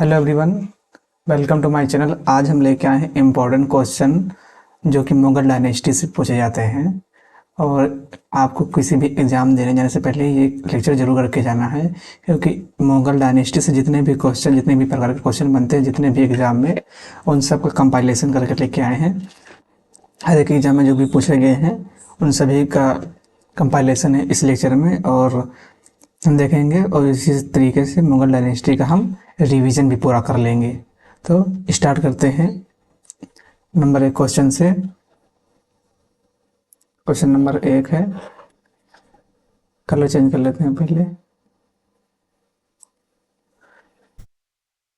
Hello everyone, welcome to my channel. आज हम लेके आए हैं इम्पोर्टेंट क्वेश्चन जो कि मुगल डायनेस्टी से पूछे जाते हैं। और आपको किसी भी एग्ज़ाम देने जाने से पहले ये लेक्चर जरूर करके जाना है, क्योंकि मुगल डायनेस्टी से जितने भी क्वेश्चन, जितने भी प्रकार के क्वेश्चन बनते हैं जितने भी एग्ज़ाम में, उन सब का कंपाइलेशन करके लेके आए हैं। हर एक एग्ज़ाम में जो भी पूछे गए हैं उन सभी का कंपाइलेशन है इस लेक्चर में, और हम देखेंगे और इसी तरीके से मुगल डायनेस्टी का हम रिवीजन भी पूरा कर लेंगे। तो स्टार्ट करते हैं नंबर 1 क्वेश्चन से। क्वेश्चन नंबर 1 है, कलर चेंज कर लेते हैं पहले।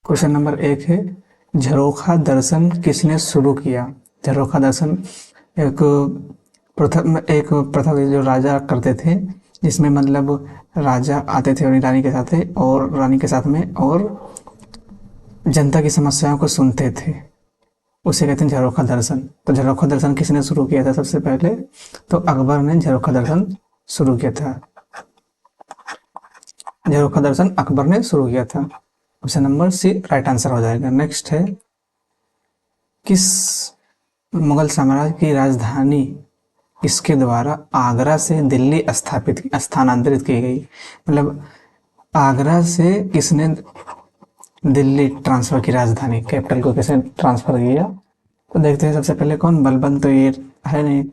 क्वेश्चन नंबर 1 है, झरोखा दर्शन किसने शुरू किया? झरोखा दर्शन एक प्रथा जो राजा करते थे, जिसमें मतलब राजा आते थे अपनी रानी के साथ और रानी के साथ में और जनता की समस्याओं को सुनते थे। उसे कहते हैं झरोखा दर्शन। तो झरोखा दर्शन किसने शुरू किया था? सबसे पहले तो अकबर ने झरोखा दर्शन शुरू किया था। झरोखा दर्शन अकबर ने शुरू किया था। Option number C right answer हो जाएगा। नेक्स्ट है, किस मुगल साम्राज्य की राजधानी किसके द्वारा आगरा से दिल्ली स्थानांतरित की गई? मतलब आगरा से किसने दिल्ली ट्रांसफर की, राजधानी कैपिटल को किसने ट्रांसफर किया? तो देखते हैं। सबसे पहले कौन? बलबन तो ये है नहीं,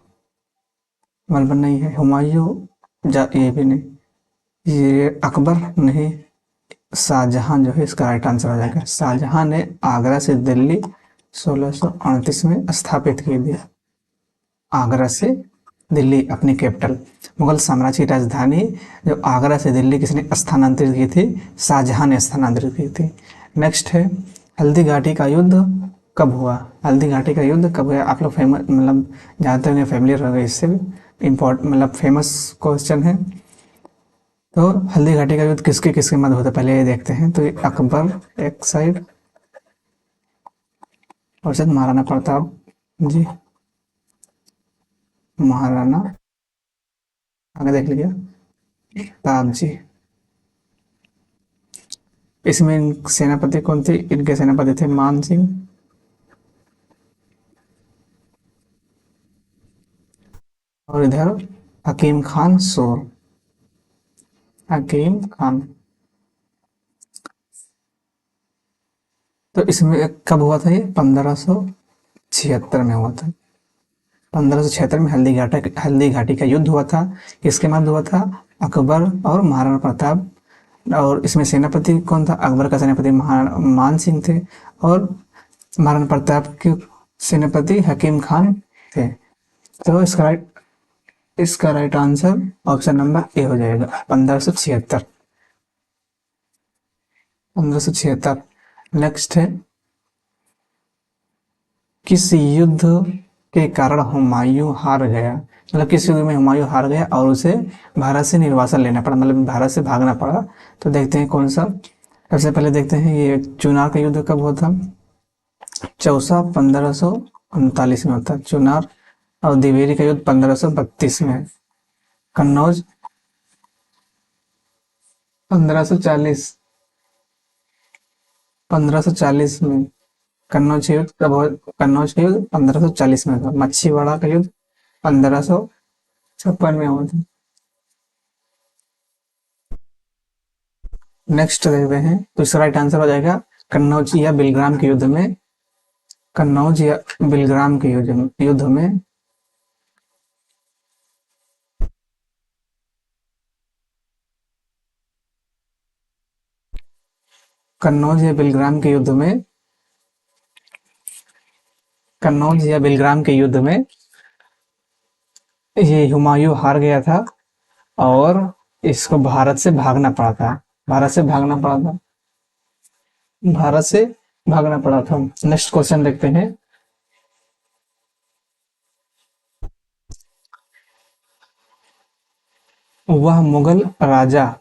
बलबन नहीं है। हुमायूं, ये भी नहीं, ये अकबर नहीं। शाहजहां जो है इसका राइट आंसर हो जाएगा। शाहजहां ने आगरा से दिल्ली 1638 में स्थापित की थी। आगरा से दिल्ली अपनी कैपिटल, मुगल साम्राज्य की राजधानी जो आगरा से दिल्ली किसने स्थानांतरित की थी? शाहजहां ने स्थानांतरित की थी। नेक्स्ट है, हल्दी घाटी का युद्ध कब हुआ? हल्दी घाटी का युद्ध कब हुआ? आप लोग फेमस, मतलब ज़्यादातर ने फेमिलियर हो गए इससे। मतलब फेमस क्वेश्चन है। तो हल्दी घाटी का युद्ध किसके किसके मध्य होता है, पहले ये देखते हैं। तो ये अकबर एक साइड और शायद महाराणा प्रताप जी, महाराणा, आगे देख लीजिए, प्रताप जी। इसमें सेनापति कौन थे? इनके सेनापति थे मान सिंह और इधर हकीम खान सोर। हकीम खान। तो इसमें कब हुआ था ये? 1576 में हुआ था। 1576 में हल्दी घाटी का युद्ध हुआ था। किसके मध्य हुआ था? अकबर और महाराणा प्रताप। और इसमें सेनापति कौन था? अकबर का सेनापति मान सिंह थे और महाराणा प्रताप के सेनापति हकीम खान थे। तो इसका right answer option number A हो जाएगा, 1576। 1576। नेक्स्ट है, किस युद्ध के कारण हुमायूं हार गया? मतलब किस युद्ध में हुमायूं हार गया और उसे भारत से निर्वासन लेना पड़ा, मतलब भारत से भागना पड़ा? तो देखते हैं कौन सा। सबसे पहले देखते हैं ये चुनार का युद्ध कब हुआ था। चौसा 1539 में होता है चुनार। और दिवेरी का युद्ध 1532 में। कन्नौज 1540, 1540 में। कन्नौज युद्ध कब हुआ? कन्नौज का युद्ध 1540 में था। मच्छीवाड़ा का युद्ध 1556 में हुआ था। नेक्स्ट देखते हैं। तो इसका राइट आंसर हो जाएगा कन्नौज या बिलग्राम के युद्ध में। कन्नौज या बिलग्राम के युद्ध में कन्नौज या बिलग्राम के युद्ध में कन्नौज या बिलग्राम के युद्ध में ये हुमायूं हार गया था और इसको भारत से भागना पड़ा था। भारत से भागना पड़ा था। भारत से भागना पड़ा था। नेक्स्ट क्वेश्चन देखते हैं। वह मुगल राजा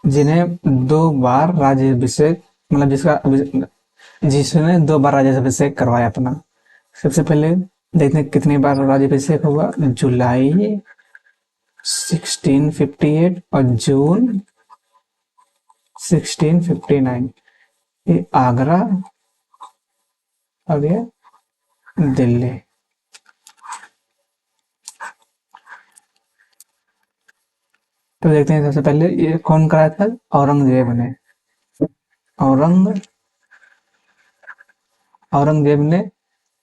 जिन्हें 2 बार राज्याभिषेक, मतलब जिसने 2 बार राज्याभिषेक करवाया अपना। सबसे पहले देखते हैं कितनी बार राज्याभिषेक हुआ। जुलाई 1658 और जून 1659। ये आगरा और ये दिल्ली। तो देखते हैं सबसे पहले ये कौन कराया था, औरंगजेब ने। औरंग औरंगजेब ने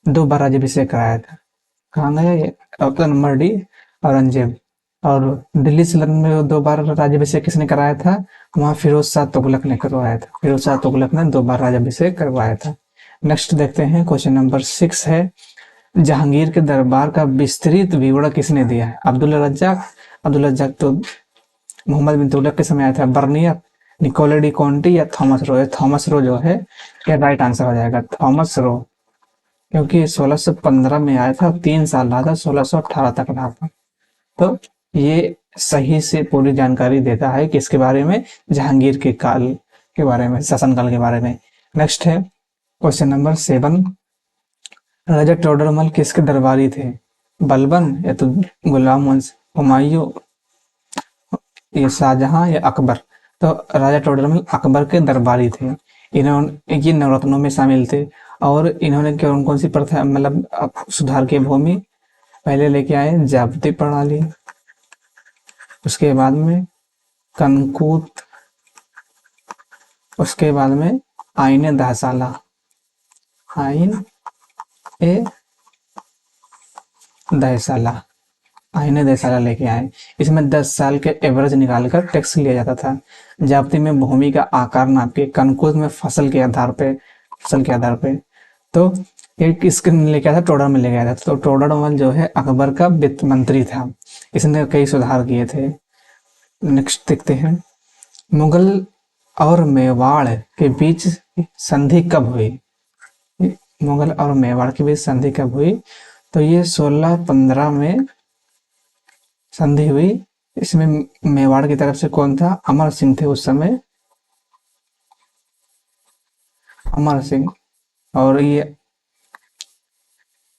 2 बार राज्याभिषेक कराया था। कहाँ गया ये, ऑप्शन नंबर डी, औरंगजेब। और दिल्ली सल्तनत में 2 बार राज्याभिषेक किसने कराया था, वहाँ फिरोज शाह तुगलक ने करवाया था। फिरोज शाह तुगलक ने 2 बार राज्याभिषेक करवाया था। नेक्स्ट देखते हैं, क्वेश्चन नंबर 6 है, जहांगीर के दरबार का विस्तृत विवरण किसने दिया है। अब्दुल रज्जाक। अब्दुल रज्जाक तो मोहम्मद बिन तुगलक के समय आया था। बर्नियर, निकोले डी कॉन्टी या थॉमस रो। थॉमस रो जो है ये राइट आंसर हो जाएगा, थॉमस रो, क्योंकि 1615 में आया था, 3 साल रहा था, 1618 तक रहा था। तो ये सही से पूरी जानकारी देता है किसके बारे में, जहांगीर के काल के बारे में, शासनकाल के बारे में। नेक्स्ट है क्वेश्चन नंबर 7, राजा टोडरमल किसके दरबारी थे, बलबन या तो गुलाम वंश, हुमायूं, ये शाहजहां या अकबर। तो राजा टोडरमल अकबर के दरबारी थे। इन्होंने ये नवरत्नों में शामिल थे। और इन्होंने कौन कौन सी प्रथा मतलब सुधार की भूमि पहले लेके आए, जाब्ती प्रणाली, उसके बाद में कनकूत, उसके बाद में आईने दहसाला, आइन ए दहसाला, आईने दहसाला लेके आए। इसमें 10 साल के एवरेज निकालकर टैक्स लिया जाता था। जाब्ती में भूमि का आकार नाप के, कनकूत में फसल के आधार पे। तो एक किसके लेके आया था, टोडरमल लेके आया था। तो टोडरमल जो है अकबर का वित्त मंत्री था। इसने कई सुधार किए थे। नेक्स्ट देखते हैं, मुगल और मेवाड़ के बीच संधि कब हुई। मुगल और मेवाड़ के बीच संधि कब हुई, तो ये 1615 में संधि हुई। इसमें मेवाड़ की तरफ से कौन था, अमर सिंह थे उस समय, अमर सिंह। और ये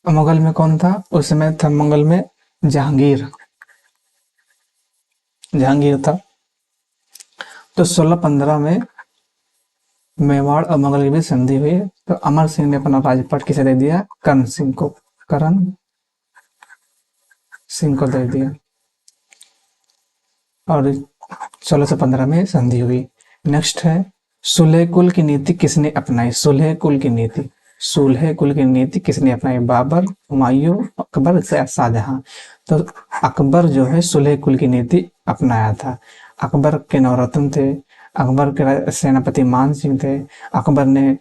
मुगल में कौन था उस समय, था मुगल में जहांगीर, जहांगीर था। तो 1615 में मेवाड़ और मुगल के बीच संधि हुई। तो अमर सिंह ने अपना राजपाट किसे दे दिया, करण सिंह को, करण सिंह को दे दिया। और 1615 में संधि हुई। नेक्स्ट है, सुलह कुल की नीति किसने अपनाई, सुलह कुल की नीति, सुलह कुल की नीति किसने अपनाई, बाबर, हुमायूं, अकबर, शाहजहां। तो अकबर जो है सुलह कुल की नीति अपनाया था। अकबर के नवरत्न थे, अकबर के सेनापति मान सिंह थे। अकबर ने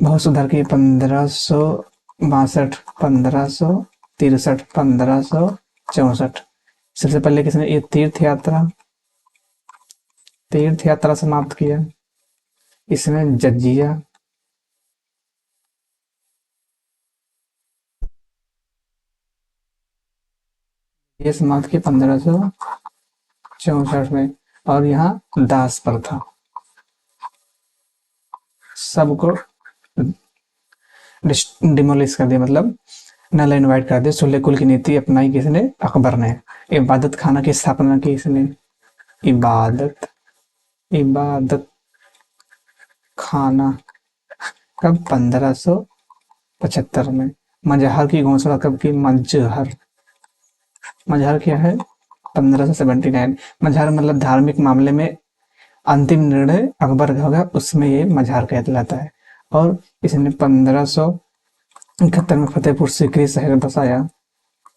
बहुत सुधार किए, 1562, 1563, 1564। सबसे पहले किसने ये तीर्थ यात्रा समाप्त किया, इसने जजिया। ये समाप्त किया 1564 में। और यहाँ दास प्रथा सबको डिमोलिश कर दिया, मतलब नल इनवाइट कर दिया। सुलह कुल की नीति अपनाई किसने, अकबर ने। इबादत खाना की स्थापना की इसने, इबादत इबादत खाना कब, 1575 में। मजहर की घोषणा कब की, मजहर, मजहर क्या है, 1579। मजहर मतलब धार्मिक मामले में अंतिम निर्णय अकबर का होगा, उसमें ये मजहर कहलाता है। और इसने 1571 में फतेहपुर सीकरी शहर बसाया,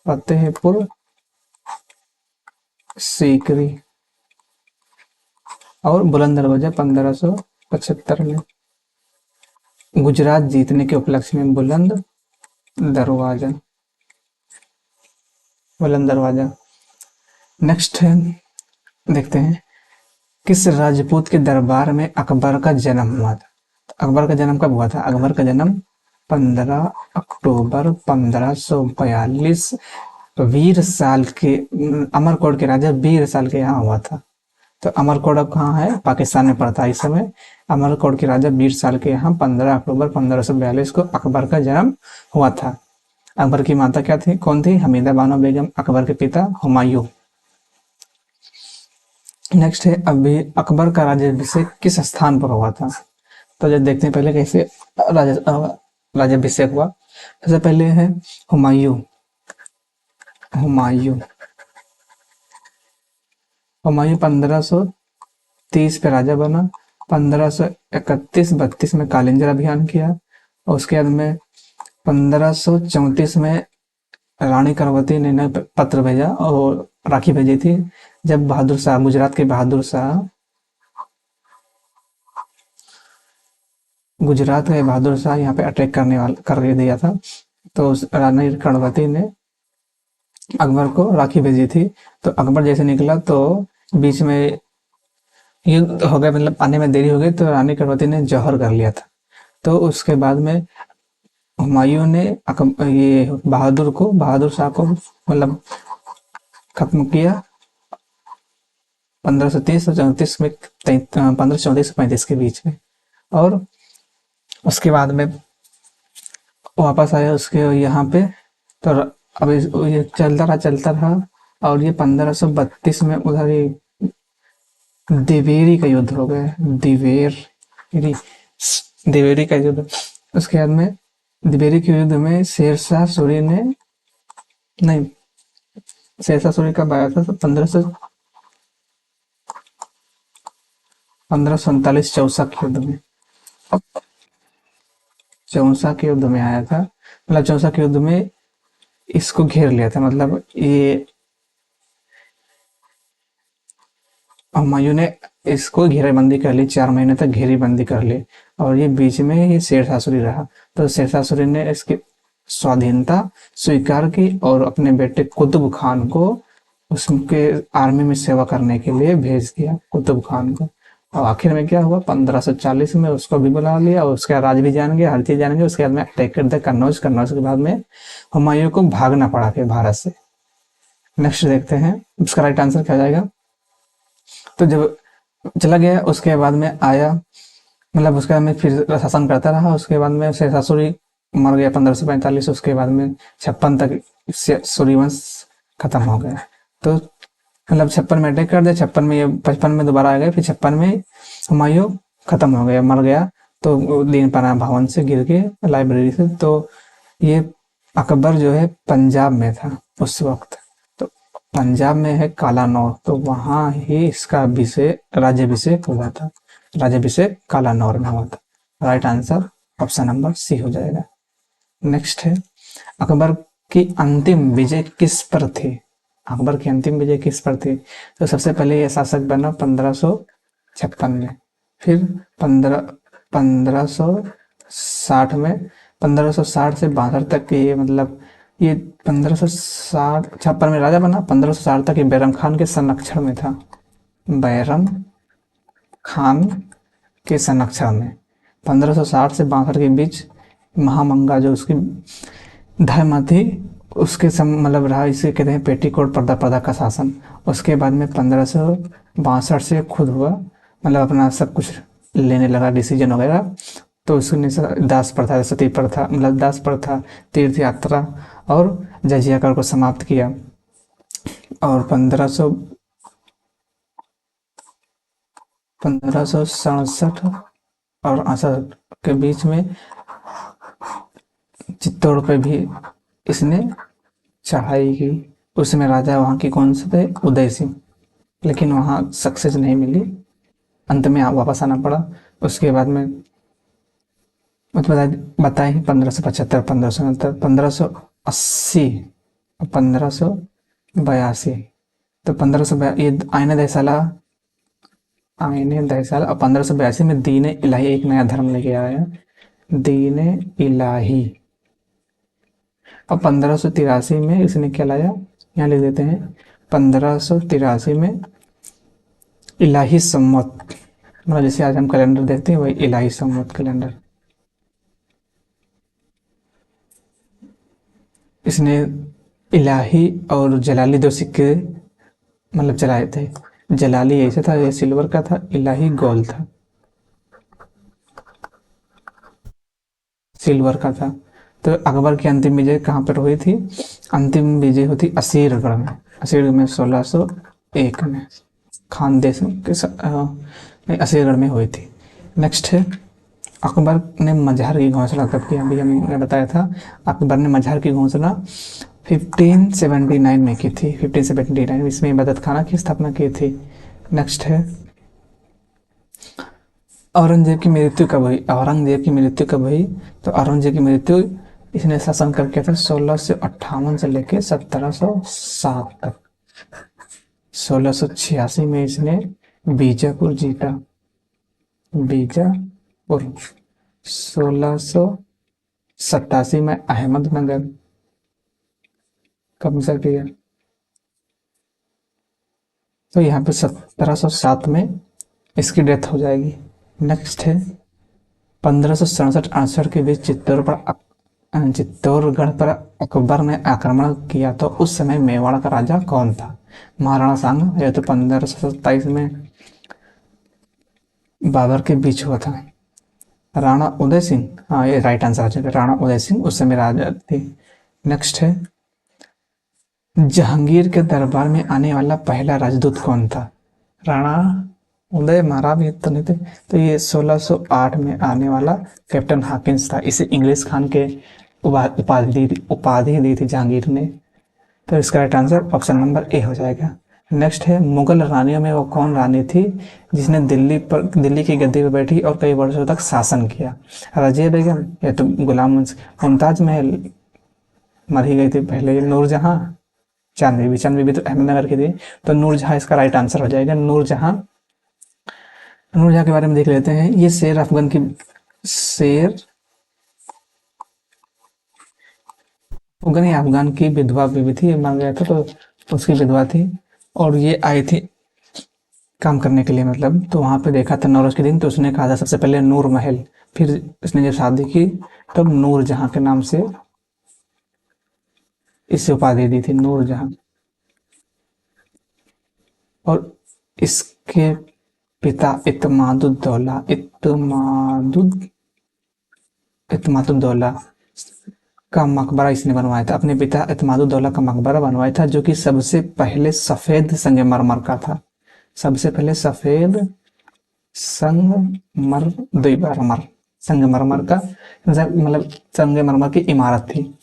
फतेहपुर सीकरी। और बुलंद दरवाजा 1575 में। गुजरात जीतने के उपलक्ष्य में बुलंद दरवाजा, बुलंद दरवाजा। नेक्स्ट है, देखते हैं, किस राजपूत के दरबार में अकबर का जन्म हुआ था। अकबर का जन्म कब हुआ था, अकबर का जन्म 15 अक्टूबर 1542 वीर साल के, अमरकोट के राजा वीर साल के यहाँ हुआ था। तो अमरकोट अब कहाँ है, पाकिस्तान में पड़ता है इस समय। अमरकोट के राजा वीर साल के यहाँ 15 अक्टूबर 1542 को अकबर का जन्म हुआ था। अकबर की माता क्या थी, कौन थी, हमीदा बानो बेगम। अकबर के पिता हुमायूं। नेक्स्ट है, अभी अकबर का राज्याभिषेक किस स्थान पर हुआ था, तो जब देखते हैं पहले कैसे राज्याभिषेक हुआ। सबसे पहले है हुमायूं। हुमायूं हुमायूं 1530 पे राजा बना। 1531-32 में कालिंजर अभियान किया और उसके बाद में 1534 में रानी करवती ने नए पत्र भेजा और राखी भेजी थी, जब बहादुर शाह, गुजरात के बहादुर शाह, यहाँ पे अटैक कर दिया था। तो उस रानी कर्णवती ने अकबर को राखी भेजी थी। तो अकबर जैसे निकला तो बीच में युद्ध हो गया, मतलब आने में देरी हो गई, तो रानी कर्णवती ने जौहर कर लिया था। तो उसके बाद में हुमायूं ने ये बहादुर शाह को मतलब खत्म किया 1530 और 34 में, 1534 से 35 के बीच में। और उसके बाद में वापस आया उसके यहाँ पे। तो अब ये चलता रहा और ये 1532 में उधर ही दिवेरी का युद्ध हो गया। दिवेरी का युद्ध। उसके बाद में दिवेरी के युद्ध में शेरशाह सूरी कब आया था? तो 1547 चौसा के युद्ध में आया था। मतलब चौसा के युद्ध में इसको घेर लिया था। मतलब ये हुमायूं ने इसको घेराबंदी कर ली, 4 महीने तक घेरीबंदी कर ली। और ये बीच में ये शेरशाह सूरी रहा। तो शेरशाह सूरी ने इसकी स्वाधीनता स्वीकार की और अपने बेटे कुतुब खान को उसके आर्मी में सेवा करने के लिए भेज दिया, कुतुब खान को। और आखिर में क्या हुआ, 1540 में उसको भी बुला लिया और उसका राज भी जान गया, हर चीज जान गया। उसके बाद में अटैक कर दिया कन्नौज के बाद में हुमायूं को भागना पड़ा फिर भारत से। नेक्स्ट देखते हैं उसका राइट आंसर क्या जाएगा। तो जब चला गया उसके बाद में आया, मतलब उसके बाद में फिर शासन करता रहा। उसके बाद में शेरशाह सूरी मर गया 1545। उसके बाद में 56 तक सूर्यवंश खत्म हो गया। तो मतलब 56 में अटैक कर दिया, 56 में, ये 55 में दोबारा आ गए, फिर 56 में हुमायूं खत्म हो गया, मर गया। तो दीन पाना भवन से गिर के लाइब्रेरी से। तो ये अकबर जो है पंजाब में था उस वक्त। तो पंजाब में है कालानौर, तो वहां ही इसका राज्याभिषेक हुआ था। राज्याभिषेक कालानौर में हुआ था। Right answer option number C हो जाएगा। नेक्स्ट है अकबर की अंतिम विजय किस पर थी? अकबर की अंतिम विजय किस पर थी? तो सबसे पहले ये शासक बना 1556 में, फिर 1560 में, 1560 से 62 तक ये, मतलब ये 1556 में राजा बना। 1560 तक ये बैरम खान के संरक्षण में था। बैरम खान के संरक्षण में 1560 से 62 के बीच महामंगा जो उसकी धर्म थी उसके मतलब रहा। इसे कहते हैं पेटीकोट पर्दा का शासन। उसके बाद में 1562 से खुद हुआ, मतलब अपना सब कुछ लेने लगा, डिसीजन वगैरह। तो उसने दास प्रथा, सती प्रथा, मतलब दास प्रथा, तीर्थ यात्रा और जजिया कर को समाप्त किया। और 1567 और 68 के बीच में चित्तौड़ पे भी इसने चढ़ाई की। उसमें राजा वहाँ के कौन से थे? उदय सिंह। लेकिन वहाँ सक्सेस नहीं मिली, अंत में वापस आना पड़ा। उसके बाद में बताए 1575, 1569, 1580, 1582। तो 1500 ये आईने दहसाला और 1582 में दीन इलाही एक नया धर्म लेके आया, दीन इलाही। और 1583 में इसने क्या लाया, यहाँ लिख देते हैं 1583 में इलाही सम्मत, मतलब जैसे आज हम कैलेंडर देखते हैं वही इलाही सम्मत कैलेंडर। इसने इलाही और जलाली दो सिक्के मतलब चलाए थे। जलाली ऐसे था, ये सिल्वर का था, इलाही गोल्ड था, सिल्वर का था। तो अकबर की अंतिम विजय कहाँ पर हुई थी? अंतिम विजय हुई असीरगढ़ में। असीरगढ़ में 1601 में खानदेश के असीरगढ़ में हुई थी। नेक्स्ट है अकबर ने मजहर की घोषणा कब की? अभी हमने बताया था, अकबर ने मजहर की घोषणा 1579 में की थी। 1579 में इसमें इबादत खाना की स्थापना की थी। नेक्स्ट है, औरंगजेब की मृत्यु कब हुई? औरंगजेब की मृत्यु कब हुई? तो औरंगजेब की मृत्यु, इसने शासन कब किया था? 1658 से लेके 1707 तक। 1686 में इसने बीजापुर जीता। बीजापुर। 1687 में अहमदनगर कब्जा किया। तो यहाँ पे 1707 में इसकी डेथ हो जाएगी। नेक्स्ट है, 1567-68 के बीच चित्तौड़गढ़ पर अकबर ने आक्रमण किया, तो उस समय मेवाड़ का राजा कौन था? महाराणा सांगा। यह तो 1527 में बाबर के बीच हुआ था। राणा उदय सिंह, हाँ ये राइट आंसर आ जाएगा, राणा उदय सिंह उस समय राजा थे। नेक्स्ट है, जहांगीर के दरबार में आने वाला पहला राजदूत कौन था? राणा उदय महाराज ये तो नहीं थे, तो ये 1608 में आने वाला कैप्टन हॉकिंस था। इसे इंग्लिश खान के उपाधि दी थी जहांगीर ने। तो इसका right answer option number A हो जाएगा। नेक्स्ट है, मुगल रानियों में वो कौन रानी थी जिसने दिल्ली की गद्दी पर बैठी और कई वर्षों तक शासन किया? रजिया बेगम या तो गुलाम मुमताज महल मर ही गई थी पहले। नूरजहां, चांदनी भी तो अहमदनगर की थी, तो नूरजहां इसका राइट आंसर हो जाएगा। नूरजहां। नूरजहां के बारे में देख लेते हैं। ये शेर अफगान की विधवा बीवी थी, मर गया था तो उसकी विधवा थी, और ये आई थी काम करने के लिए, मतलब तो वहां पे देखा था नौरोज के दिन, तो उसने कहा था सबसे पहले नूर महल, फिर उसने जब शादी की तब नूरजहां के नाम से इसे उपाधि दी थी, नूरजहां। और इसके पिता इत्मादुद्दौला का मकबरा इसने बनवाया था। अपने पिता इत्मादुद्दौला का मकबरा बनवाया था, जो कि सबसे पहले सफेद संगमरमर का था। सबसे पहले सफेद संगमरमर का, मतलब संगमरमर की इमारत थी।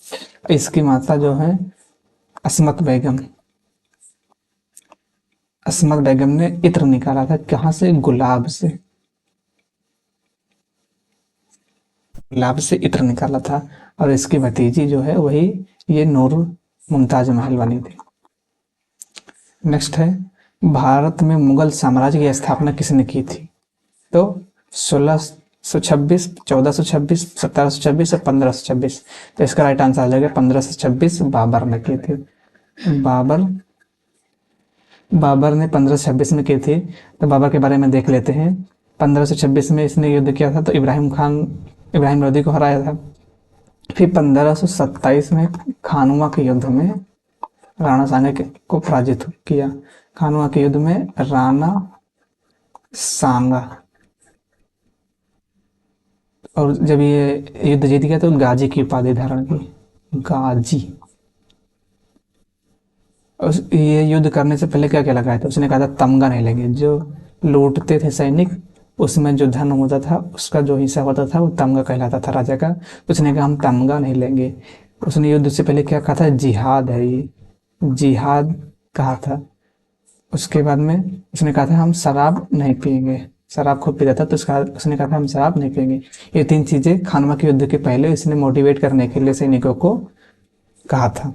इसकी माता जो है अस्मत बेगम ने इत्र निकाला था, कहाँ से? गुलाब से इत्र निकाला था। और इसकी भतीजी जो है वही ये नूर मुमताज महल बनी थी। नेक्स्ट है, भारत में मुगल साम्राज्य की स्थापना किसने की थी? तो 1626, 1426, 1726 और 1526। तो इसका राइट आंसर आ जाएगा 1526, बाबर ने की थी। बाबर ने 1526 में की थी। तो बाबर के बारे में देख लेते हैं। 1526 में इसने युद्ध किया था, तो इब्राहिम लोदी को हराया था। फिर 1527 में खानुआ के युद्ध में राणा सांगा को पराजित किया। खानुआ के युद्ध में राणा सांगा, और जब ये युद्ध जीत गया तो गाजी की उपाधि धारण की, गाजी। ये युद्ध करने से पहले क्या क्या लगाया था? उसने कहा था तमगा नहीं लेंगे। जो लूटते थे सैनिक, उसमें जो धन होता था उसका जो हिस्सा होता था वो तमगा कहलाता था राजा का। उसने कहा हम तमगा नहीं लेंगे। उसने युद्ध से पहले क्या कहा था? जिहाद है ये, जिहाद कहा था। उसके बाद में उसने कहा था हम शराब नहीं पिएंगे, शराब खूब पीता था, तो उसने कहा था हम शराब नहीं पिएंगे। ये 3 चीजें खानवा के युद्ध के पहले इसने मोटिवेट करने के लिए सैनिकों को कहा था।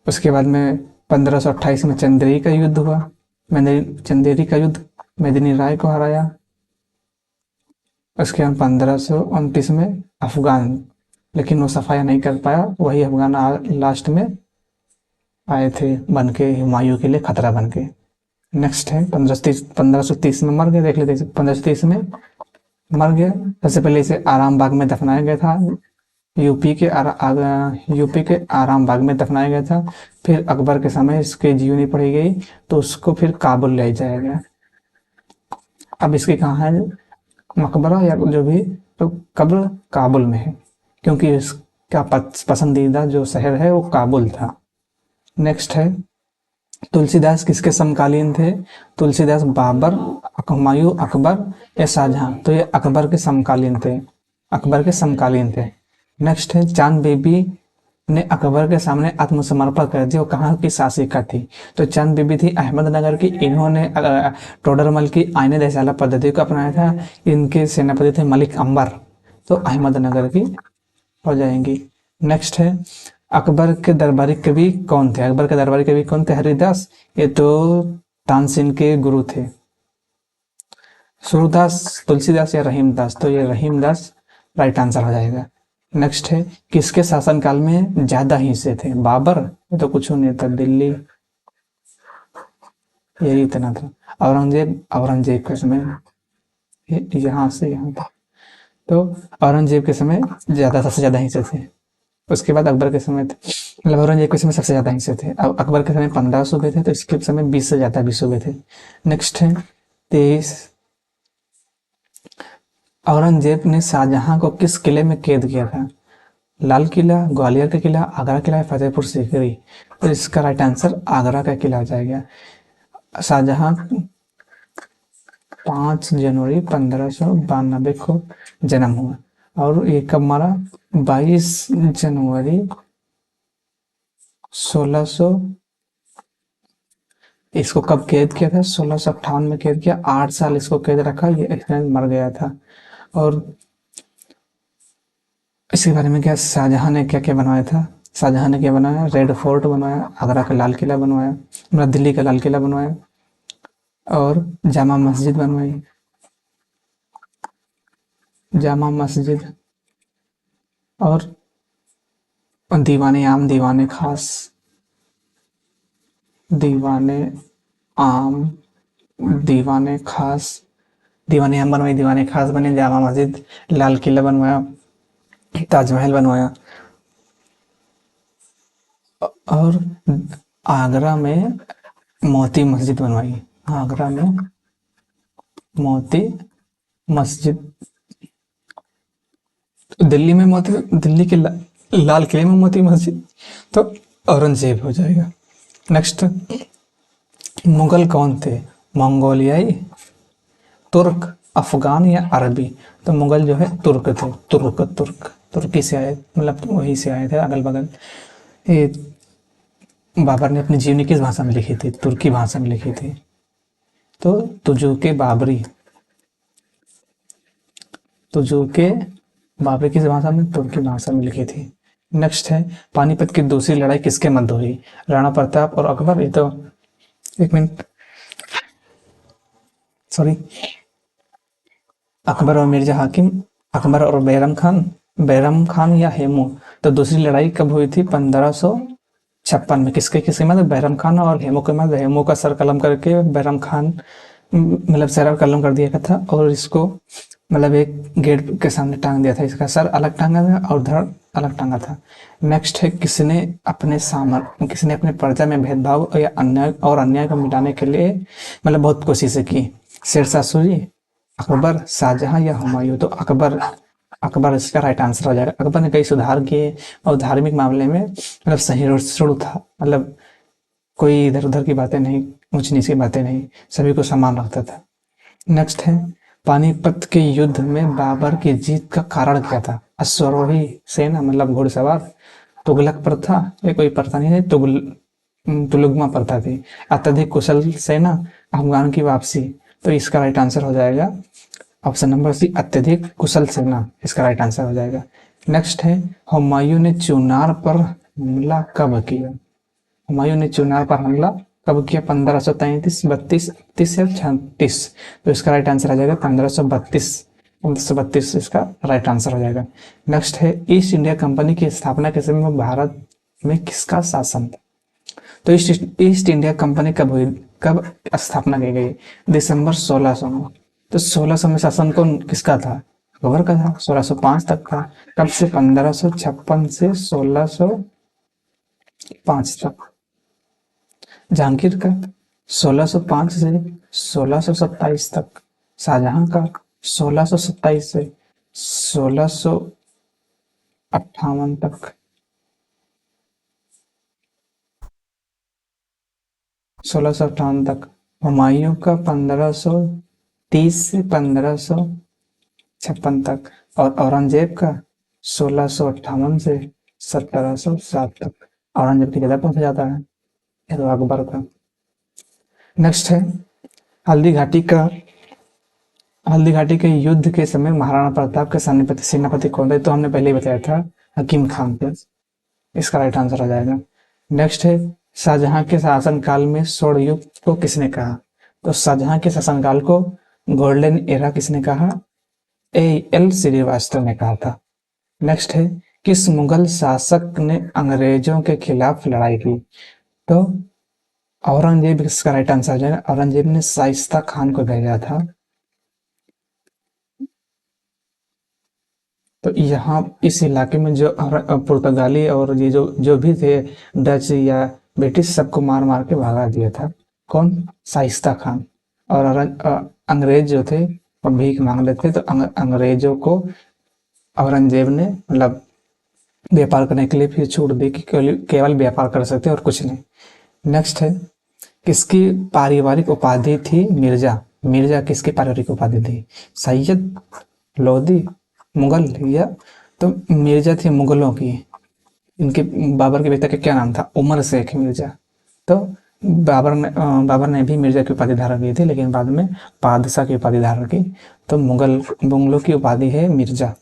उसके बाद में 1528 में चंदेरी का युद्ध हुआ। चंदेरी का युद्ध मेदिनी राय को हराया। उसके बाद 1529 में अफगान, लेकिन वो सफाया नहीं कर पाया, वही अफगान लास्ट में आए थे बन के हुमायूं के लिए खतरा बन के। नेक्स्ट है 1530 में मर गए। देख लेते 1530 में मर गया। सबसे पहले इसे आराम बाग में दफनाया गया था, यूपी के आराम बाग में दफनाया गया था। फिर अकबर के समय इसके जीवनी पढ़ी गई, तो उसको फिर काबुल ले जाया गया। अब इसकी कहाँ है मकबरा या जो भी, तो कब्र काबुल में है, क्योंकि इसका पसंदीदा जो शहर है वो काबुल था। नेक्स्ट है, तुलसीदास किसके समकालीन थे? तुलसीदास बाबर, हुमायूं, अकबर या शाहजहां? तो ये अकबर के समकालीन थे, अकबर के समकालीन थे। नेक्स्ट है, चांद बेबी ने अकबर के सामने आत्मसमर्पण कर दिया, वो कहाँ की शासिका थी? तो चंद बीबी थी अहमदनगर की, इन्होंने टोडरमल की आईने दहसाला पद्धति को अपनाया था। इनके सेनापति थे मलिक अंबर, तो अहमदनगर की हो जाएंगी। नेक्स्ट है, अकबर के दरबारी कवि कौन थे? अकबर के दरबारी कवि कौन थे? हरिदास, ये तो तानसेन के गुरु थे। सूरदास, तुलसीदास या रहीमदास? तो ये रहीमदास राइट आंसर हो जाएगा। नेक्स्ट है, किसके शासनकाल में ज्यादा हिस्से थे? बाबर, ये तो कुछ नहीं था, दिल्ली यही इतना था। औरंगजेब, औरंगजेब के समय यहाँ से यहाँ था। तो औरंगजेब के समय ज्यादा, सबसे ज्यादा हिस्से थे। उसके बाद अकबर के समय थे, मतलब औरंगजेब के समय सबसे ज्यादा हिस्से थे। अब अकबर के समय 15 सूबे थे, तो इसके समय 20 से ज्यादा भी सूबे थे। नेक्स्ट है 23, औरंगजेब ने शाहजहां को किस किले में कैद किया था? लाल किला, ग्वालियर का किला, आगरा किला, फतेहपुर सीकरी? तो इसका राइट आंसर आगरा का किला हो जाएगा। शाहजहां 5 जनवरी 1592 को जन्म हुआ, और ये कब मरा? 22 जनवरी 1600। इसको कब कैद किया था? 1658 में कैद किया, 8 साल इसको कैद रखा, ये एक्सीडेंट मर गया था। और इसके बारे में क्या, शाहजहां ने क्या क्या बनवाया था? शाहजहां ने क्या बनाया? रेड फोर्ट बनवाया, आगरा का लाल किला बनवाया, मतलब दिल्ली का लाल किला बनवाया, और जामा मस्जिद बनवाई, जामा मस्जिद, और दीवाने आम, दीवाने खास, दीवाने आम, दीवाने खास, दीवाने आम बनवाई, दीवाने खास बने, जामा मस्जिद, लाल किला बनवाया, ताजमहल बनवाया, और आगरा में मोती मस्जिद बनवाई। आगरा में मोती मस्जिद, दिल्ली में मोती, दिल्ली के लाल किले में मोती मस्जिद, तो औरंगजेब हो जाएगा। नेक्स्ट, मुगल कौन थे? मंगोलियाई, तुर्क, अफगान या अरबी? तो मुगल जो है तुर्क थे, तुर्क तुर्क तुर्की से आए, मतलब वहीं से आए थे, अगल बगल। ये बाबर ने अपनी जीवनी किस भाषा में लिखी थी? तुर्की भाषा में लिखी थी। तो तुजुके बाबरी, तुजुके बाबरी किस भाषा में? तुर्की भाषा में लिखी थी। नेक्स्ट है, पानीपत की दूसरी लड़ाई किसके मध्य हुई? राणा प्रताप और अकबर? ये तो, एक मिनट, सॉरी, अकबर और मिर्जा हाकिम, अकबर और बैरम खान, बैरम खान या हेमू? तो दूसरी लड़ाई कब हुई थी? 1556 में। किसके किसके मध्य? बैरम खान और हेमू के मध्य। हेमू का सर कलम करके बैरम खान, मतलब सर कलम कर दिया था, और इसको मतलब एक गेट के सामने टांग दिया था, इसका सर अलग टांगा था और धड़ अलग टांगा था। नेक्स्ट है, किसने अपने प्रजा में भेदभाव या अन्याय और अन्याय को मिटाने के लिए मतलब बहुत कोशिशें की? शेरशाह सूरी, अकबर, शाहजहां या हुमायूं? तो अकबर, अकबर इसका राइट आंसर हो जाएगा। अकबर ने कई सुधार किए, और धार्मिक मामले में मतलब सहिष्णु था, मतलब कोई इधर उधर की बातें नहीं, ऊंच नीच की बातें नहीं, सभी को समान रखता था। नेक्स्ट है, पानीपत के युद्ध में बाबर की जीत का कारण क्या था? अश्वारोही सेना, मतलब घुड़सवार, तुगलक प्रथा, ये कोई प्रथा नहीं है, तुलुगमा प्रथा थी, अत्यधिक कुशल सेना, अफगान की वापसी? तो इसका राइट आंसर हो जाएगा ऑप्शन नंबर सी, अत्यधिक कुशल सेना, इसका राइट आंसर हो जाएगा। नेक्स्ट है, हुमायूं ने चुनार पर हमला कब किया? हुमायूं ने चुनार पर हमला कब किया? 1533, 32, 31 या 36? तो इसका राइट आंसर आ जाएगा 1532, 1532 इसका राइट आंसर हो जाएगा। नेक्स्ट है, ईस्ट इंडिया कंपनी की स्थापना के समय में भारत में किसका शासन था? तो ईस्ट इंडिया कंपनी कब हुई, कब स्थापना की गई? दिसंबर 1600 में। तो 1600 में शासन कौन किसका था? अकबर का था, 1605 तक था। कब से? 1556 से 1605 तक। जहांगीर का 1605 से 1627 तक। शाहजहां का 1627 से 1658 तक। 1658 तक। हुमायूं का 1530 से 1556 तक। और औरंगजेब का 1658 से 1707 तक। औरंगजेब की जगह पहुंच जाता है, ये तो अकबर का। नेक्स्ट है हल्दी घाटी का हल्दी घाटी के युद्ध के समय महाराणा प्रताप के सेनापति कौन थे? तो हमने पहले ही बताया था, हकीम खान थे। इसका राइट आंसर हो जाएगा। नेक्स्ट है शाहजहां के शासनकाल में स्वर्ण युग को किसने कहा? तो शाहजहां के शासनकाल को गोल्डन एरा किसने कहा? एल श्रीवास्तव ने कहा था। नेक्स्ट है किस मुगल शासक ने अंग्रेजों के खिलाफ लड़ाई की? तो औरंगजेब इसका राइट आंसर हो जाएगा। औरंगजेब ने शाइस्ता खान को भेजा था। तो यहाँ इस इलाके में जो पुर्तगाली और ये जो जो भी थे, डच या ब्रिटिश, सबको मार मार के भगा दिया था। कौन? शाइस्ता खान। और अंग्रेज जो थे वो भीख मांग रहे थे, तो अंग्रेजों को औरंगजेब ने मतलब व्यापार करने के लिए फिर छूट दी कि केवल व्यापार कर सकते और कुछ नहीं। नेक्स्ट है किसकी पारिवारिक उपाधि थी मिर्जा? मिर्जा किसकी पारिवारिक उपाधि थी? सैयद, लोधी, मुगल या? तो मिर्जा थी मुगलों की। इनके बाबर के बेटा का क्या नाम था? उमर शेख मिर्जा। तो बाबर ने भी मिर्जा की उपाधि धारण की थी, लेकिन बाद में बादशाह की उपाधि धारण की। तो मुगलों की उपाधि है मिर्जा।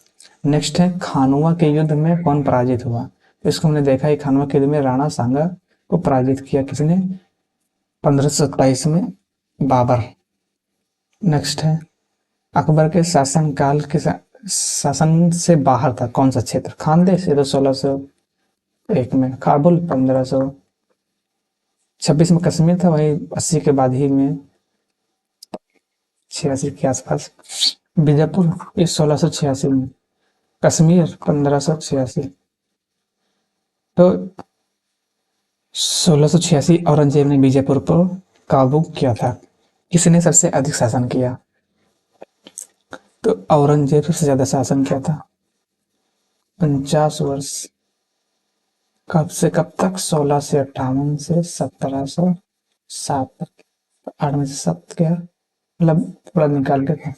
नेक्स्ट है खानवा के युद्ध में कौन पराजित हुआ? तो इसको हमने देखा है, खानवा के युद्ध में राणा सांगा को पराजित किया किसने? 1527 में बाबर। नेक्स्ट है अकबर के शासनकाल के शासन से बाहर था कौन सा क्षेत्र? खानदेश, ये तो 1601 में। काबुल 1526 में। कश्मीर था वही 80 के बाद ही में, 86 के आसपास। बीजापुर ये 1686 में। कश्मीर 1586। तो 1686 औरंगजेब ने बीजापुर पर काबू किया था। किसने सबसे अधिक शासन किया? तो औरंगजेब सबसे ज्यादा शासन किया था, 50 वर्ष। कब से कब तक? 1658 से 1707 तक। 8 में से 7 क्या, मतलब पूरा निकाल के था,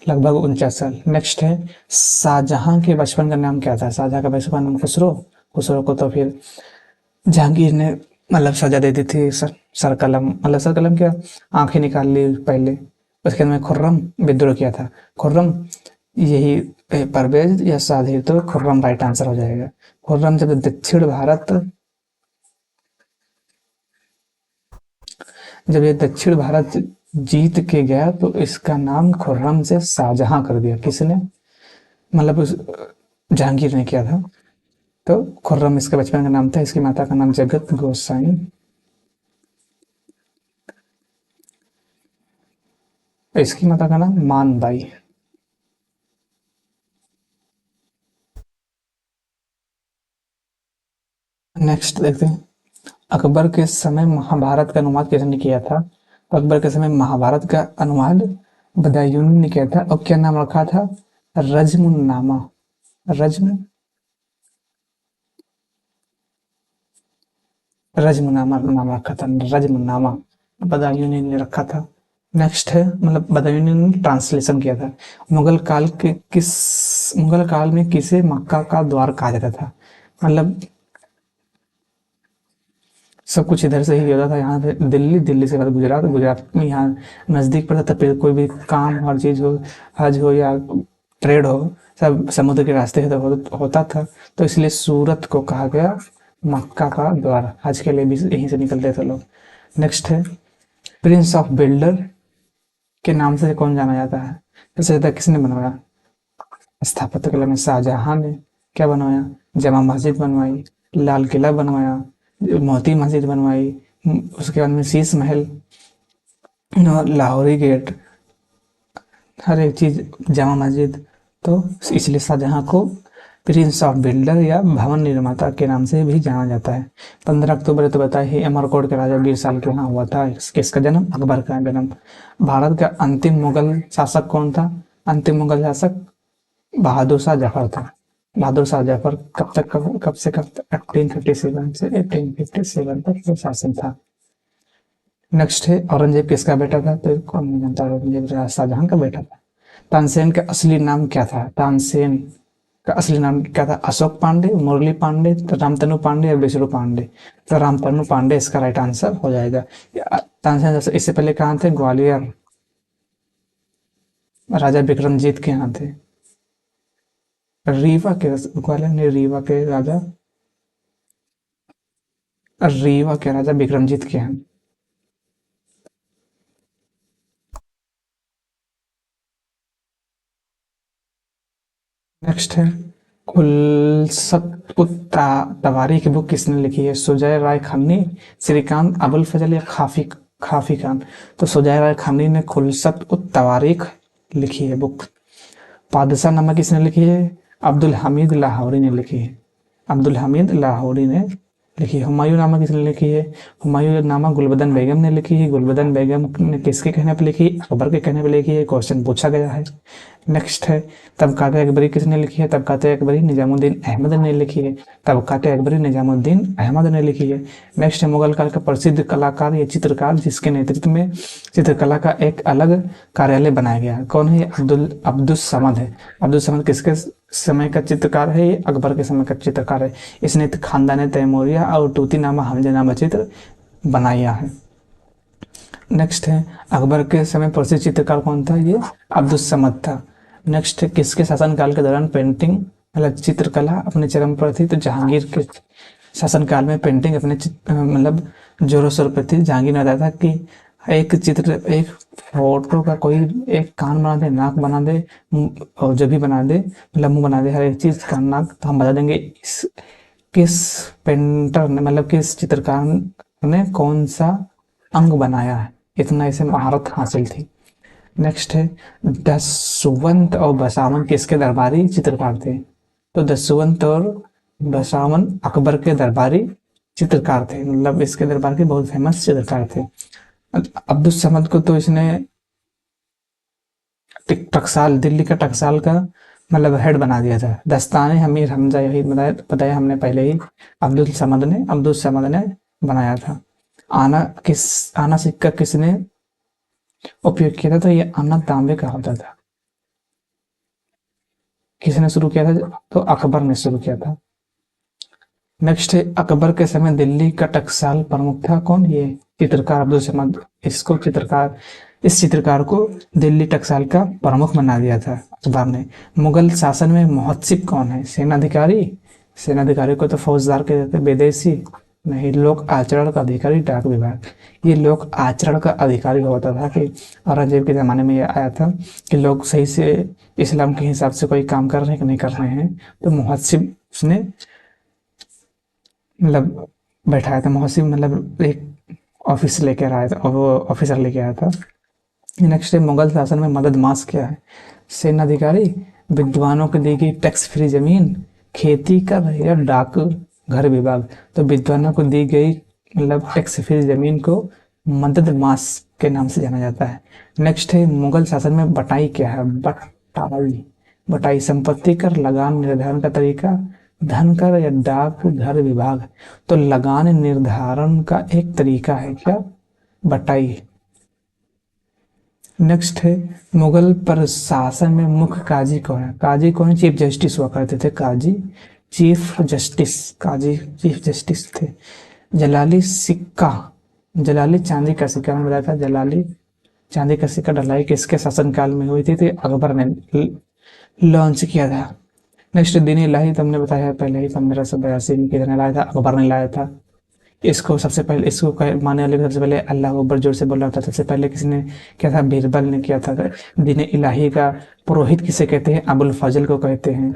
लगभग 49 साल। नेक्स्ट है शाहजहां के बचपन का नाम क्या था? शाहजहां का बचपन का नाम खुसरो। खुसरो को तो फिर जहांगीर ने मतलब सजा दे दी थी, सर कलम, मतलब सर कलम क्या, आंखें निकाल ली पहले। उसके बाद में खुर्रम विद्रोह किया था। खुर्रम यही परवेज या साधिर, तो खुर्रम राइट आंसर हो जाएगा। खुर्रम जब ये दक्षिण भारत जीत के गया, तो इसका नाम खुर्रम से शाहजहां कर दिया। किसने? मतलब उस जहांगीर ने किया था। तो खुर्रम इसके बचपन का नाम था। इसकी माता का नाम जगत गोसाई। इसकी माता का नाम मानबाई। नेक्स्ट देखते हैं अकबर के समय महाभारत का अनुवाद किसने किया था? तो अकबर के समय महाभारत का अनुवाद बदायूनी ने किया था। और क्या नाम रखा था? रज्मुन्नामा। रज्म रज्मनामा नाम रखा था, रज्मनामा बदायूनी ने रखा था। नेक्स्ट है मतलब बदायूनी ने ट्रांसलेशन किया था। मुगल काल में किसे मक्का का द्वार कहा जाता था? मतलब सब कुछ इधर से ही होता था, यहाँ पे दिल्ली, दिल्ली से बाद गुजरात, गुजरात में यहाँ नजदीक पड़ता था। फिर कोई भी काम, हर चीज हो, हज हो या ट्रेड हो, सब समुद्र के रास्ते से तो होता था। तो इसलिए सूरत को कहा गया मक्का का द्वार। हज के लिए भी यहीं से निकलते थे लोग। नेक्स्ट है प्रिंस ऑफ बिल्डर के नाम से कौन जाना जाता है? सबसे ज्यादा किसने बनवाया? स्थापत्य कला में शाहजहां ने क्या बनवाया? जमा मस्जिद बनवाई, लाल किला बनवाया, मोती मस्जिद बनवाई, उसके बाद में शीश महल, लाहौरी गेट, हर एक चीज, जामा मस्जिद। तो इसलिए शाहजहां को प्रिंस ऑफ बिल्डर या भवन निर्माता के नाम से भी जाना जाता है। 15 अक्टूबर तो बताया ही अमरकोट के राजा बीरसाल के यहाँ हुआ था किसका जन्म? अकबर का जन्म। भारत का अंतिम मुगल शासक कौन था? अंतिम मुगल शासक बहादुर शाह जफर था। बहादुर शाह जफर कब से कब तक? 1857 से 1857 तक वो शासन था। नेक्स्ट है औरंगजेब किसका बेटा था? तो कौन नहीं जानता, औरंगजेब राजा शाहजहां का बेटा था। तानसेन का असली नाम क्या था? तानसेन का असली नाम क्या था? अशोक पांडे, मुरली पांडे, तो रामतनु पांडे या विष्णु पांडे? तो रामतनु पांडे इसका राइट आंसर हो जाएगा। तानसेन इससे पहले कहाँ थे? ग्वालियर, राजा विक्रमजीत के यहाँ थे। रीवा के, ग्वालियर ने रीवा के राजा, रीवा के राजा विक्रमजीत के यहाँ। नेक्स्ट है खुलसत उत तवारी की बुक किसने लिखी है? सुजय राय खन्नी, श्रीकांत, अबुल फजल या खाफी खाफी खान? तो सुजय राय खन्नी ने खुलसत उत तवारीख लिखी है बुक। पादशाह नामा किसने लिखी है? अब्दुल हमीद लाहौरी ने लिखी है। अब्दुल हमीद लाहौरी ने लिखी है। हुमायूं नामा किसने लिखी है? हुमायूं नामा गुलबदन बेगम ने लिखी है। गुलबदन बेगम ने किसके कहने पर लिखी? अकबर के कहने पर लिखी है। क्वेश्चन पूछा गया है। नेक्स्ट है तबकात अकबरी किसने लिखी है? तबकात अकबरी निजामुद्दीन अहमद ने लिखी है। तबकात अकबरी निजामुद्दीन अहमद ने लिखी है। नेक्स्ट है मुगल काल का प्रसिद्ध कलाकार या चित्रकार जिसके नेतृत्व में चित्रकला का एक अलग कार्यालय बनाया गया है, कौन है? अब्दुल समद है। अब्दुल समद किसके समय का चित्रकार है? ये अकबर के समय का चित्रकार है। इसने खानदान तैमूरिया और तूतीनामा हमजानामा चित्र बनाया है। नेक्स्ट है अकबर के समय प्रसिद्ध चित्रकार कौन था? ये अब्दुल समद था। नेक्स्ट है किसके शासनकाल के दौरान पेंटिंग मतलब चित्रकला अपने चरम पर थी? तो जहांगीर के शासनकाल में पेंटिंग अपने मतलब जोरों शोर पर थी। जहांगीर ने बताया था कि एक चित्र, एक फोटो का कोई एक कान बना दे, नाक बना दे, और जो भी बना दे, मतलब मुंह बना दे, हर एक चीज का नाक, तो हम बता देंगे इस किस पेंटर ने मतलब किस चित्रकार ने कौन सा अंग बनाया है। इतना इसे महारत हासिल थी। नेक्स्ट है दसवंत और बसावन किसके दरबारी चित्रकार थे? तो दसवंत और बसावन अकबर के दरबारी चित्रकार थे, मतलब इसके दरबार के बहुत फेमस चित्रकार थे। अब्दुल समद को तो इसने टकसाल, दिल्ली का टकसाल का मतलब हेड बना दिया था। दस्ताने अमीर हमजा यही बताया हमने पहले ही, अब्दुल समद ने बनाया था। आना सिक्का किसने उपयोग किया था? तो ये आना तांबे का होता था। किसने शुरू किया था? तो अकबर ने शुरू किया था। नेक्स्ट है अकबर के समय दिल्ली का टकसाल प्रमुख था कौन? ये चित्रकार अब्दुल समद। इस चित्रकार को दिल्ली टकसाल का प्रमुख बना दिया था अकबर ने। मुगल शासन में मुहत्सिब कौन है? सेनाधिकारी, सेनाधिकारी को तो फौजदार के देते। विदेशी नहीं, लोक आचरण का अधिकारी डाक विभाग। ये लोक आचरण का अधिकारी होता था कि औरंगजेब के जमाने में ये आया था कि लोग सही से इस्लाम के हिसाब से कोई काम कर रहे हैं कि नहीं कर रहे हैं, तो मुहत्सिब उसने मतलब बैठाया था। मुहसिब मतलब एक ऑफिस लेके आया था, वो ऑफिसर लेके आया था। नेक्स्ट है मुगल शासन में मदद मास क्या है? सेनाधिकारी, विद्वानों को दी गई टैक्स फ्री जमीन, खेती कर या डाक घर विभाग? तो विद्वानों को दी गई मतलब टैक्स फ्री जमीन को मदद मास के नाम से जाना जाता है। नेक्स्ट है मुगल शासन में बटाई क्या है? बटाई, बटाई संपत्ति कर लगान निर्धारण का तरीका, धन कर या डाक घर विभाग? तो लगान निर्धारण का एक तरीका है क्या? बटाई। नेक्स्ट है मुगल प्रशासन में मुख्य काजी कौन है? काजी कौन? चीफ जस्टिस हुआ करते थे काजी, चीफ जस्टिस, काजी चीफ जस्टिस थे। जलाली सिक्का, जलाली चांदी का सिक्का मैंने बताया था। जलाली चांदी का सिक्का ढलाई किसके शासनकाल में हुई थी? तो अकबर ने लॉन्च किया था। नेक्स्ट दीन इलाही, तुमने बताया पहले ही, 1582 में किसने लाया था? अकबर ने लाया था। इसको सबसे पहले, इसको मानने वाले सबसे पहले अल्लाह अकबर जोर से बोला था। सबसे पहले किसने किया था? बीरबल ने किया था। दीन इलाही का पुरोहित किसे कहते हैं? अबुल फजल को कहते हैं।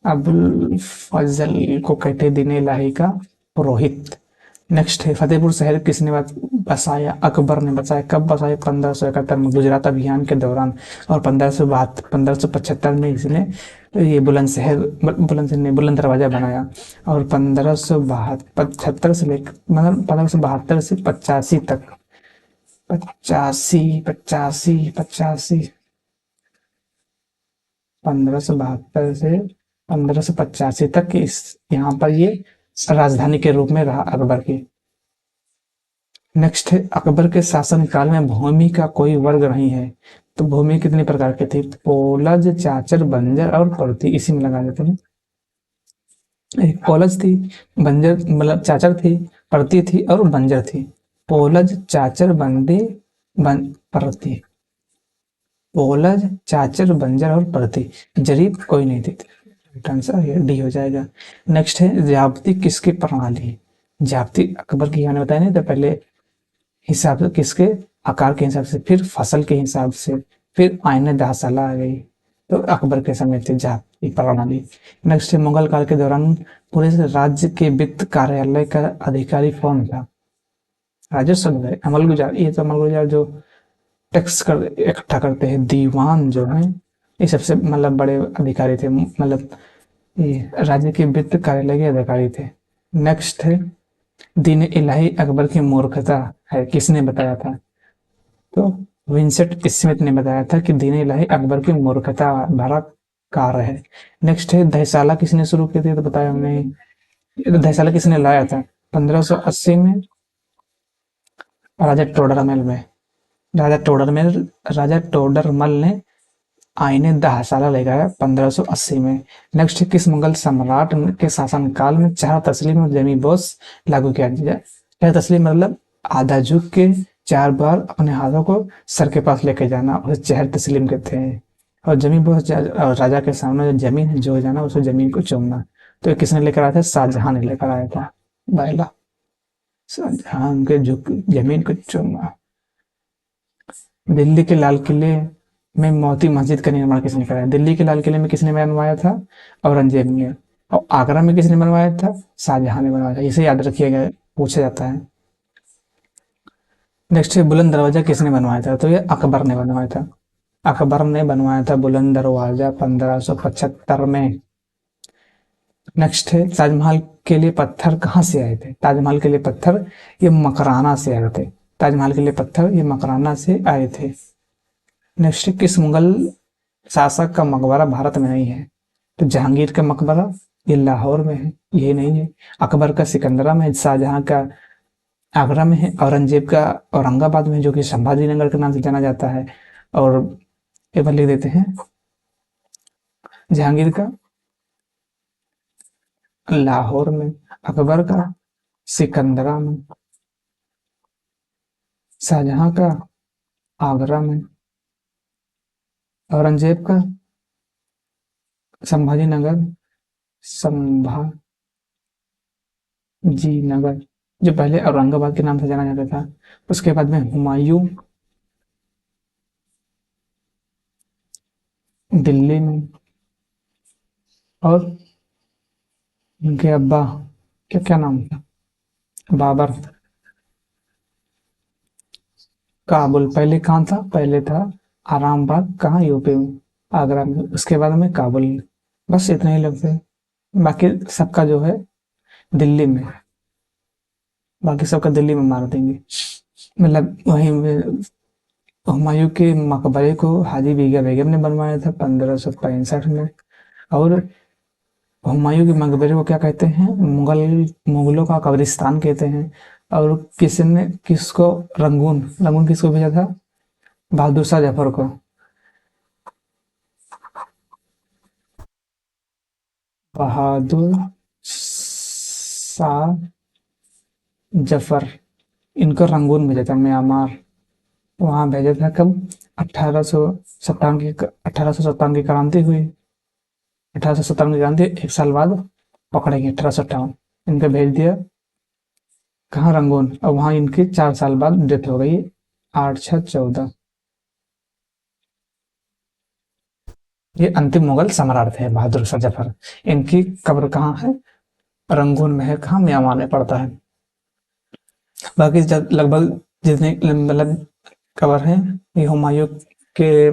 अबुल फजल को कहते हैं दीन इलाही का पुरोहित। नेक्स्ट है फतेहपुर शहर किसने बसाया? अकबर ने बसाया। कब बसाया? 1571 में गुजरात अभियान के दौरान। और 1575 में इसने ये बुलंद दरवाजा बनाया। और 1572 से लेकर मतलब 1572 से 85 तक, 1572 से 1585 तक इस यहाँ पर ये राजधानी के रूप में रहा अकबर की। नेक्स्ट है अकबर के शासनकाल में भूमि का कोई वर्ग नहीं है। तो भूमि कितने प्रकार की थी? पोलज, चाचर, बंजर और परती। इसी में लगा देते हैं। एक पोलज थी, बंजर मतलब चाचर थी, परती थी और बंजर थी। पोलज, चाचर, बंदी, परती। पोलज, चाचर, बंजर और परती। जरीब कोई नहीं थी। आंसर ये डी हो जाएगा। नेक्स्ट है जाब्ती किसकी प्रणाली है? जाब्ती अकबर की मैंने बताया नहीं तो पहले हिसाब से किसके आकार के हिसाब से, फिर फसल के हिसाब से, फिर आईने दासाला आ गई। तो अकबर के समय थे जाब्ती प्रणाली। नेक्स्ट है मुगल काल के दौरान पूरे राज्य के वित्त कार्यालय का अधिकारी कौन था? राजस्व विभाग, अमल गुजार। ये तो अमल गुजार जो टैक्स कर इकट्ठा करते हैं, दीवान जो है ये सबसे मतलब बड़े अधिकारी थे, मतलब ये राज्य के वित्त कार्यालय के अधिकारी थे। नेक्स्ट है दीन इलाही अकबर की मूर्खता है, किसने बताया था? तो विंसेंट स्मिथ ने बताया था कि दीन इलाही अकबर की मूर्खता भरा कार्य है। नेक्स्ट है दहसाला किसने शुरू की थी? तो बताया हमने। दहसाला किसने लाया था? 1580 में राजा टोडरमल में। राजा टोडरमल राजा टोडरमल ने आईने दहसाला लेकर आया 1580 में। नेक्स्ट किस मुगल सम्राट के शासनकाल में चार तस्लीम और जमी बोस लागू किया गया? चार तस्लीम मतलब आधा झुक के चार बार अपने हाथों को सर के पास लेके जाना, उसे चहर तस्लीम कहते हैं। और जमी बोस राजा के सामने जो जमीन है जो जाना उसे जमीन को चूमना। तो ये किसने लेकर आया था? शाहजहां ने लेकर आया था। बायला शाहजहां के झुक जमीन को चूमना। दिल्ली के लाल किले में मोती मस्जिद का निर्माण किसने कराया? दिल्ली के लाल किले में किसने बनवाया था? औरंगजेब ने। और आगरा में किसने बनवाया था? शाहजहां ने बनवाया था। इसे याद रखिएगा, पूछा जाता है। नेक्स्ट है बुलंद दरवाजा किसने बनवाया था? तो ये अकबर ने बनवाया था। अकबर ने बनवाया था बुलंद दरवाजा 1575 में। नेक्स्ट है ताजमहल के लिए पत्थर कहाँ से आए थे? ताजमहल के लिए पत्थर ये मकराना से आए थे। ताजमहल के लिए पत्थर ये मकराना से आए थे। नेक्स्ट किस मुगल शासक का मकबरा भारत में नहीं है? तो जहांगीर का मकबरा ये लाहौर में है, ये नहीं है। अकबर का सिकंदरा में, शाहजहां का आगरा में है, औरंगजेब का औरंगाबाद में जो कि संभाजी नगर के नाम से जाना जाता है। और एक बार लिख देते हैं जहांगीर का लाहौर में, अकबर का सिकंदरा में, शाहजहां का आगरा में, औरंगजेब का संभाजी नगर, संभाजी नगर जो पहले औरंगाबाद के नाम से जाना जाता था। उसके बाद में हुमायूं दिल्ली में, और उनके अब्बा क्या क्या नाम था? बाबर। काबुल पहले कहाँ था? पहले था आरामबाग, कहाँ? यूपी में, आगरा में। उसके बाद में काबुल में। बस इतना ही लगता है। बाकी सबका जो है दिल्ली में, बाकी सबका दिल्ली में मार देंगे। मतलब वहीं हुमायूं के मकबरे को हाजी बीगा बेगम ने बनवाया था 1565 में। और हुमायूं के मकबरे को क्या कहते हैं? मुगलों का कब्रिस्तान कहते हैं। और किसने किसको रंगून रंगून किसको भेजा था? बहादुर शाह जफर को। बहादुर शाह जफर इनको रंगून भेजा था, म्यांमार। वहां भेजा था कब? 1857 की 1857 की क्रांति हुई। 1857 की क्रांति, एक साल बाद पकड़ेंगे 1858। इनको भेज दिया कहाँ? रंगून। और वहां इनकी 4 साल बाद डेथ हो गई, 8/6/14। ये अंतिम मुगल सम्राट थे बहादुर शाह जफर। इनकी कब्र कहाँ है? रंगून में है। कहाँ? म्यांमार में पड़ता है। बाकी लगभग जितने मतलब कब्र है, ये हुमायूं के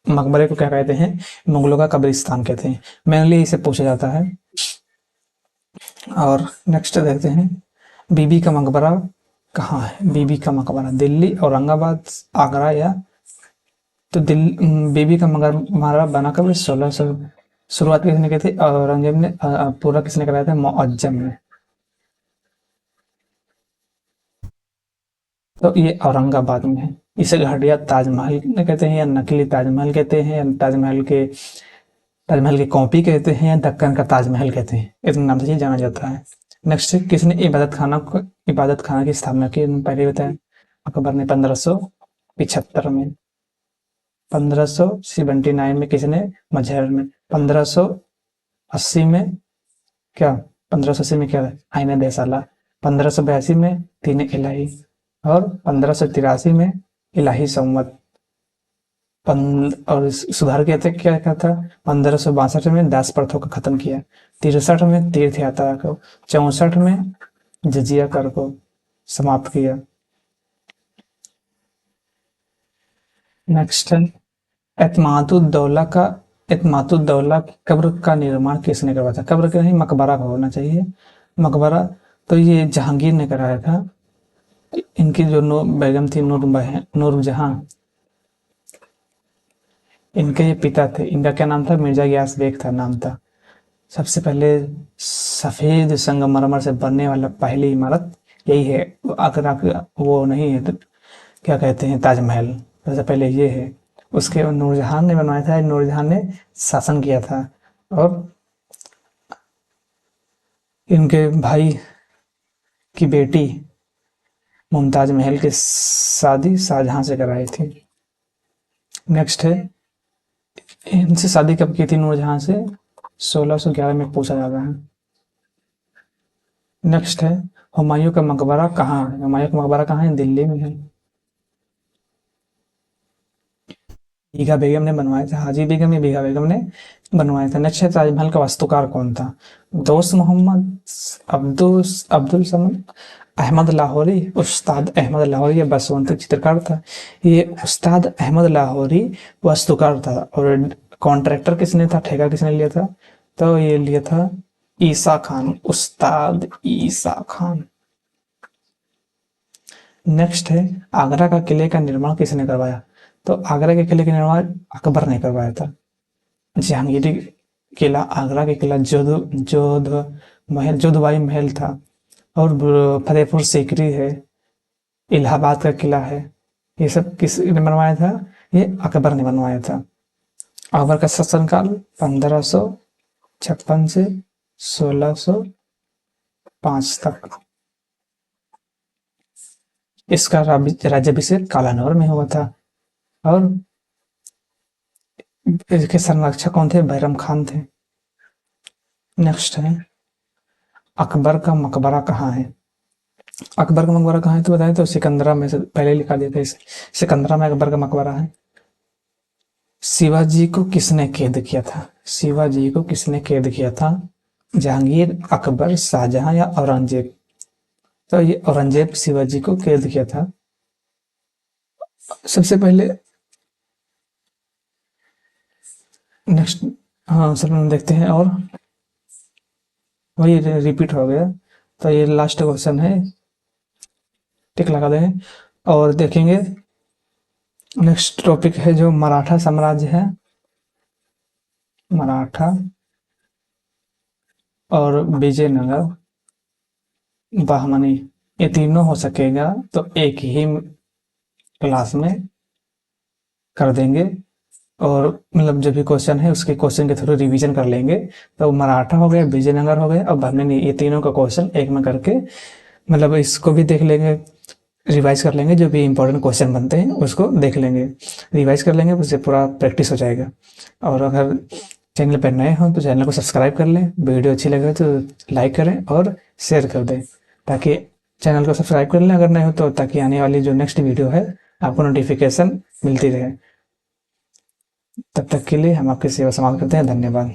मकबरे को क्या कहते हैं? मुगलों का कब्रिस्तान कहते हैं। मेनली इसे पूछा जाता है। और नेक्स्ट देखते हैं बीबी का मकबरा कहाँ है? बीबी का मकबरा दिल्ली, औरंगाबाद, आगरा या? तो बीबी का मकबरा बना कब? 1600। शुरुआत किसने की थी? औरंगजेब ने। पूरा किसने कराया था? मुअज्जम ने। तो ये औरंगाबाद में है। इसे घटिया ताजमहल कहते हैं, या नकली ताजमहल कहते हैं, या ताजमहल की कॉपी कहते हैं, या दक्कन का ताजमहल कहते हैं, इतने नाम से ये जाना जाता है। नेक्स्ट, किसने इबादत खाना की स्थापना की? पहले बताया, अकबर ने 1575 में। 1579 में किसने? मजहर में। 1580 में क्या? 1580 में क्या? आईना देसाला। 1582 में तीन इलाही, और 1583 में इलाही संवत। और सुधार कहते क्या था? 1562 में दास प्रथा को खत्म किया। 63 में तीर्थ यात्रा को। 64 में जजिया कर को समाप्त किया। नेक्स्ट है, एतमातुद्दौला की कब्र का निर्माण किसने करवाया था? कब्र का नहीं, मकबरा का होना चाहिए, मकबरा। तो ये जहांगीर ने कराया था। इनकी जो बेगम थी नूरजहां, इनके ये पिता थे। इनका क्या नाम था? मिर्जा गियास बेग था नाम था। सबसे पहले सफेद संगमरमर से बनने वाला पहली इमारत यही है। आगरा का वो नहीं है तो क्या कहते हैं, ताजमहल। सबसे पहले ये है। उसके नूरजहां ने बनवाया था। नूरजहां ने शासन किया था, और इनके भाई की बेटी मुमताज महल की शादी शाहजहां से कराई थी। नेक्स्ट है, इनसे शादी कब की थी नूरजहां से? 1611 में पूछा जाता है। नेक्स्ट है, हुमायूं का मकबरा कहाँ है? हुमायूं का मकबरा कहाँ है? दिल्ली में है। बीघा बेगम ने बनवाया था। हाजी बेगम या बीघा बेगम ने बनवाया था। नेक्स्ट है, ताजमहल का वास्तुकार कौन था? दोस्त मोहम्मद, अब्दुल समद, अहमद लाहौरी, उस्ताद अहमद लाहौरी, या बसवंत चित्रकार था? ये उस्ताद अहमद लाहौरी वास्तुकार था। और कॉन्ट्रैक्टर किसने था? ठेका किसने लिया था? तो ये लिया था ईसा खान, उस्ताद ईसा खान। नेक्स्ट है, आगरा का किले का निर्माण किसने करवाया? तो आगरा के किले का निर्माण अकबर ने करवाया था। जहांगीरी किला, आगरा के किला जोधबाई महल था। और फतेहपुर सीकरी है, इलाहाबाद का किला है। ये सब किसने बनवाया था? ये अकबर ने बनवाया था। अकबर का शासनकाल 1556 से 1605 तक। इसका राज्याभिषेक कालानौर में हुआ था। और इसके संरक्षक कौन थे? बैरम खान थे। नेक्स्ट है, अकबर का मकबरा कहाँ है? अकबर का मकबरा कहाँ है तो बताएं, तो सिकंदरा में से पहले लिखा दिया था इसे। सिकंदरा में अकबर का मकबरा है। शिवाजी को किसने कैद किया था? शिवाजी को किसने कैद किया था? जहांगीर, अकबर, शाहजहां, या औरंगजेब? तो ये औरंगजेब शिवाजी को कैद किया था। सबसे पहले नेक्स्ट, हाँ सर देखते हैं, और वही रिपीट हो गया। तो ये लास्ट क्वेश्चन है, टिक लगा दें और देखेंगे। नेक्स्ट टॉपिक है जो मराठा साम्राज्य है। मराठा और विजयनगर, बहमनी, ये तीनों हो सकेगा तो एक ही क्लास में कर देंगे। और मतलब जो भी क्वेश्चन है उसके क्वेश्चन के थ्रू रिवीजन कर लेंगे। तो मराठा हो गया, विजयनगर हो गया और बहमनी, ये तीनों का क्वेश्चन एक में करके मतलब इसको भी देख लेंगे, रिवाइज कर लेंगे। जो भी इंपॉर्टेंट क्वेश्चन बनते हैं उसको देख लेंगे, रिवाइज कर लेंगे, उससे पूरा प्रैक्टिस हो जाएगा। और अगर चैनल पर नए हों तो चैनल को सब्सक्राइब कर लें, वीडियो अच्छी लगे तो लाइक करें और शेयर कर दें, ताकि चैनल को सब्सक्राइब कर लें अगर नहीं हो तो, ताकि आने वाली जो नेक्स्ट वीडियो है आपको नोटिफिकेशन मिलती रहे। तब तक के लिए हम आपकी सेवा समाप्त करते हैं। धन्यवाद।